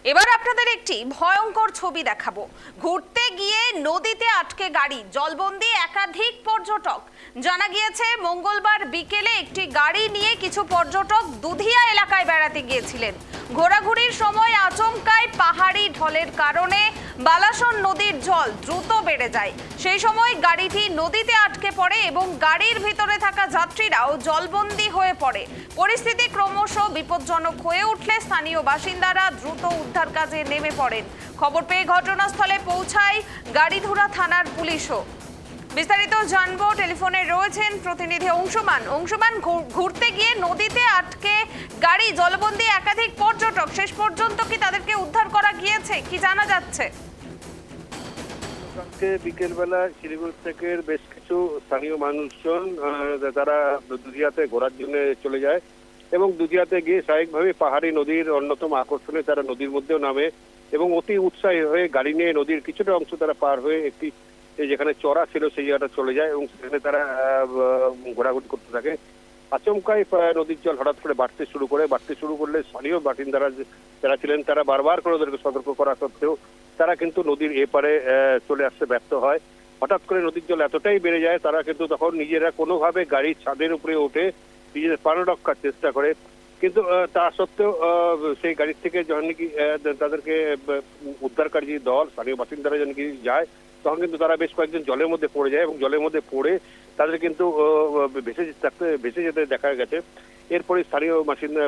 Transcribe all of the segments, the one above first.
এবার আপনাদের একটি ভয়ঙ্কর ছবি দেখাবো। ঘুরতে গিয়ে নদীতে আটকে গাড়ি, জলবন্দি একাধিক পর্যটক। জানা গিয়েছে মঙ্গলবার বিকেলে একটি গাড়ি নিয়ে কিছু পর্যটক দুধিয়া এলাকায় বেড়াতে গিয়েছিলেন। ঘোরাঘুরির সময় আচমকায় পাহাড়ি ঢলের কারণে বালাসন নদীর জল দ্রুত বেড়ে যায়। সেই সময় গাড়িটি নদীতে আটকে পড়ে এবং গাড়ির ভিতরে থাকা যাত্রীরাও জলবন্দি হয়ে পড়ে। পরিস্থিতি ক্রমশ বিপজ্জনক হয়ে উঠলে স্থানীয় বাসিন্দারা দ্রুত উদ্ধার কাজে নেমে পড়েন। খবর পেয়ে ঘটনাস্থলে পৌঁছায় গাড়িধুরা থানার পুলিশও। বিস্তারিত জানবো, টেলিফোনে রয়েছেন প্রতিনিধি অংশুমান। অংশুমান, ঘুরতে গিয়ে নদীতে আটকে গাড়ি, জলবন্দি একাধিক পর্যটক, শেষ পর্যন্ত কি তাদেরকে উদ্ধার করা গিয়েছে, কি জানা যাচ্ছে? বিকেলবেলা শিলিগুড়ি থেকে বেশ কিছু স্থানীয় মানুষজন তারা দুধিয়াতে ঘোরার জন্য চলে যায় এবং দুধিয়াতে গিয়ে স্বাভাবিকভাবে পাহাড়ি নদীর অন্যতম আকর্ষণে তারা নদীর মধ্যেও নামে এবং অতি উৎসাহী হয়ে গাড়ি নিয়ে নদীর কিছুটা অংশ তারা পার হয়ে একটি যেখানে চড়া ছিল সেই জায়গাটা চলে যায় এবং সেখানে তারা ঘোরাঘুরি করতে থাকে। আচমকাই নদীর জল হঠাৎ করে বাড়তে শুরু করলে স্থানীয় বাসিন্দারা যারা ছিলেন তারা বারবার করে ওদেরকে সতর্ক করা সত্ত্বেও তারা কিন্তু নদীর এপারে চলে আসতে ব্যর্থ হয়। হঠাৎ করে নদীর জল এতটাই বেড়ে যায় তারা কিন্তু তখন নিজেরা কোনোভাবে গাড়ির ছাদের উপরে উঠে নিজেদের প্রাণ রক্ষার চেষ্টা করে, কিন্তু তা সত্ত্বেও সেই গাড়ির থেকে যখন নাকি তাদেরকে উদ্ধারকারী দল স্থানীয় বাসিন্দারা যখন কি যায় তখন কিন্তু তারা বেশ কয়েকজন জলের মধ্যে পড়ে যায় এবং জলের মধ্যে পড়ে তাদের কিন্তু ভেসে যেতে দেখা গেছে। এরপরে স্থানীয়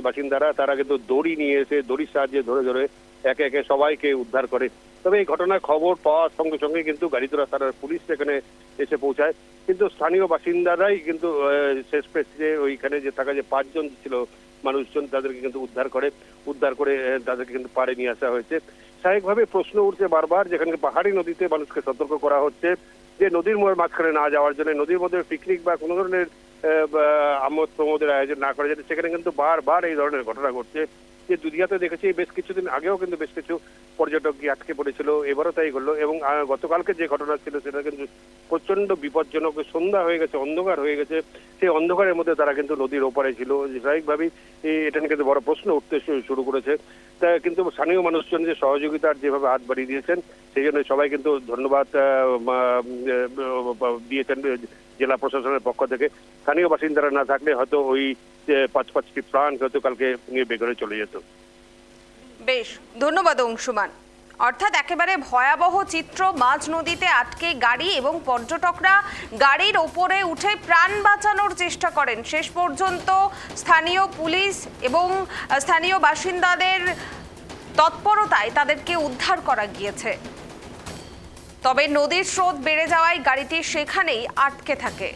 বাসিন্দারা তারা কিন্তু দড়ি নিয়ে এসে দড়ির সাহায্যে ধরে ধরে একে একে সবাইকে উদ্ধার করে। তবে এই ঘটনার খবর পাওয়ার সঙ্গে সঙ্গে কিন্তু গাড়িধুরা থানার পুলিশ সেখানে এসে পৌঁছায়, কিন্তু স্থানীয় বাসিন্দারাই কিন্তু শেষ পেয়ে ওইখানে যে থাকা যে 5 জন ছিল মানুষজন তাদেরকে কিন্তু উদ্ধার করে তাদেরকে কিন্তু পাড়ে নিয়ে আসা হয়েছে। স্বাভাবিকভাবে প্রশ্ন উঠছে বারবার, যেখানে পাহাড়ি নদীতে মানুষকে সতর্ক করা হচ্ছে যে নদীর মাঝখানে না যাওয়ার জন্য, নদীর মধ্যে পিকনিক বা কোনো ধরনের আমোদ প্রমোদের আয়োজন না করা যায়, সেখানে কিন্তু বারবার এই ধরনের ঘটনা ঘটছে। যে দুধিয়াতে দেখেছি বেশ কিছুদিন আগেও কিন্তু বেশ কিছু পর্যটক গিয়ে আটকে পড়েছিল, এবারও তাই হলো এবং গতকালকে যে ঘটনা ছিল সেটা কিন্তু প্রচন্ড বিপজ্জনক। সন্ধ্যা হয়ে গেছে, অন্ধকার হয়ে গেছে, সেই অন্ধকারের মধ্যে তারা কিন্তু নদীর ওপারে ছিল। স্বাভাবিকভাবেই এটা নিয়ে কিন্তু বড় প্রশ্ন উঠতে শুরু করেছে। তা কিন্তু স্থানীয় মানুষজন যে সহযোগিতার যেভাবে হাত বাড়িয়ে দিয়েছেন সেই জন্য সবাই কিন্তু ধন্যবাদ দিয়েছেন জেলা প্রশাসনের পক্ষ থেকে। স্থানীয় বাসিন্দারা না থাকলে হয়তো ওই 5-5টি প্রাণ হয়তো কালকে নিয়ে বেঘরে চলে যেত। বেশ, ধন্যবাদ অংশুমান। অর্থাৎ একেবারে ভয়াবহ চিত্র, মাঝ নদীতে আটকে গাড়ি এবং পর্যটকরা গাড়ির ওপরে উঠে প্রাণ বাঁচানোর চেষ্টা করেন। শেষ পর্যন্ত স্থানীয় পুলিশ এবং স্থানীয় বাসিন্দাদের তৎপরতায় তাদেরকে উদ্ধার করা গিয়েছে। তবে নদীর স্রোত বেড়ে যাওয়ায় গাড়িটি সেখানেই আটকে থাকে।